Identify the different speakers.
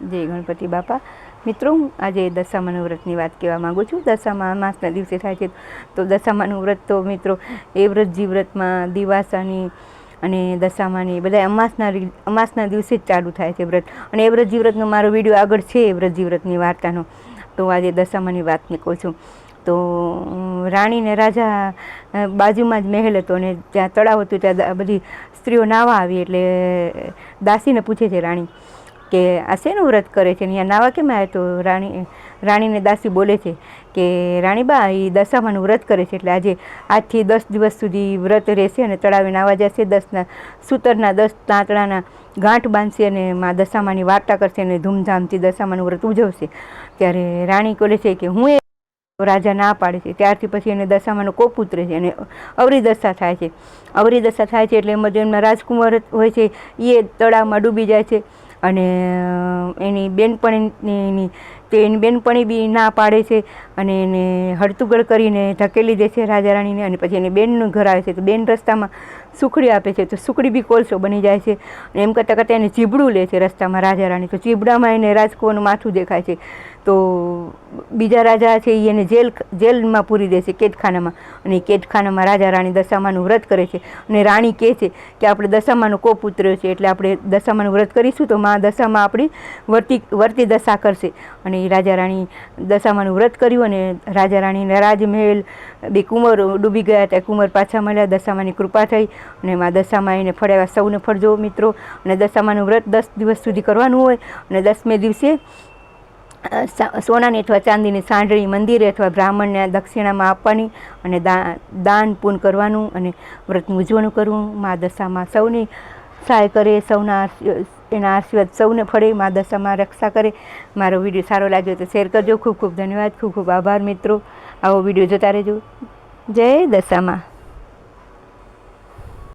Speaker 1: જય ગણપતિ બાપા। મિત્રો, હું આજે દશામાનું વ્રતની વાત કહેવા માગું છું। દશામા અમાસના દિવસે થાય છે, તો દશામાનું વ્રત તો મિત્રો એ વ્રતજી વ્રતમાં દિવાસાની અને દશામાની બધા અમાસના દિવસે જ ચાલુ થાય છે વ્રત। અને એ વ્રતજી વ્રતનો મારો વિડીયો આગળ છે, એ વ્રતજી વ્રતની વાર્તાનો। તો આજે દશામાની વાતને કહું છું। તો રાણી ને રાજા બાજુમાં જ મહેલ હતો, અને જ્યાં તળાવ હતું ત્યાં બધી સ્ત્રીઓ નાહવા આવી, એટલે દાસીને પૂછે છે રાણી કે આ શેનું વ્રત કરે છે, અહીંયા નાવા કેમ આવે? તો રાણીને દાસી બોલે છે કે રાણીબા, એ દશામાનું વ્રત કરે છે, એટલે આજથી 10 દિવસ સુધી વ્રત રહેશે અને તળાવે નાવા જશે, 10 સૂતરના 10 તાંતણાના ગાંઠ બાંધશે અને માં દશામાની વાર્તા કરશે અને ધૂમધામથી દશામાનું વ્રત ઉજવશે। ત્યારે રાણી બોલે છે કે હું રાજા ના પાડે છે। ત્યારથી પછી એને દશામાનો કોપ ઉતરે છે અને અવરી દશા થાય છે। અવરી દશા થાય છે એટલે એમના રાજકુમાર હોય છે એ તળાવમાં ડૂબી જાય છે, અને એની બેનપણી બી ના પાડે છે અને એને હડતુગળ કરીને ધકેલી દે છે રાજા રાણીને। અને પછી એને બેનનું ઘર આવે છે, તો બેન રસ્તામાં સુખડી આપે છે, તો સુખડી બી કોલસો બની જાય છે। અને એમ કરતાં કરતાં એને ચીબડું લે છે રસ્તામાં રાજા રાણી, તો ચીબડામાં એને રાજકુમારનું માથું દેખાય છે। તો બીજા રાજા છે એ એને જેલમાં પૂરી દે છે, કેદખાનામાં, અને કેદખાનામાં રાજા રાણી દશામાનું વ્રત કરે છે। અને રાણી કહે છે કે આપણે દશામાનો કોપ ઉતર્યો છે, એટલે આપણે દશામાનું વ્રત કરીશું તો માં દશામાં આપણી વર્તી દશા કરશે। અને એ રાજા રાણી દશામાનું વ્રત કર્યું, અને રાજા રાણીના રાજમહેલ બે કુંવરો ડૂબી ગયા હતા, કુંવર પાછા મળ્યા, દશામાની કૃપા થઈ, અને માં દશામાં એને ફળ્યા। સૌને ફળજો મિત્રો। અને દશામાનું વ્રત 10 દિવસ સુધી કરવાનું હોય, અને 10મે દિવસે સોનાની અથવા ચાંદીની સાંઢળી મંદિરે અથવા બ્રાહ્મણને દક્ષિણામાં આપવાની, અને દાન પૂન કરવાનું, અને વ્રતનું ઉજવણું કરવું। મા દશામાં સૌની સહાય કરે, એના આશીર્વાદ સૌને ફળે, મા દશામાં રક્ષા કરે। મારો વિડીયો સારો લાગ્યો તો શેર કરજો। ખૂબ ખૂબ ધન્યવાદ, ખૂબ ખૂબ આભાર મિત્રો। આવો વિડીયો જોતા રહેજો। જય દશામાં।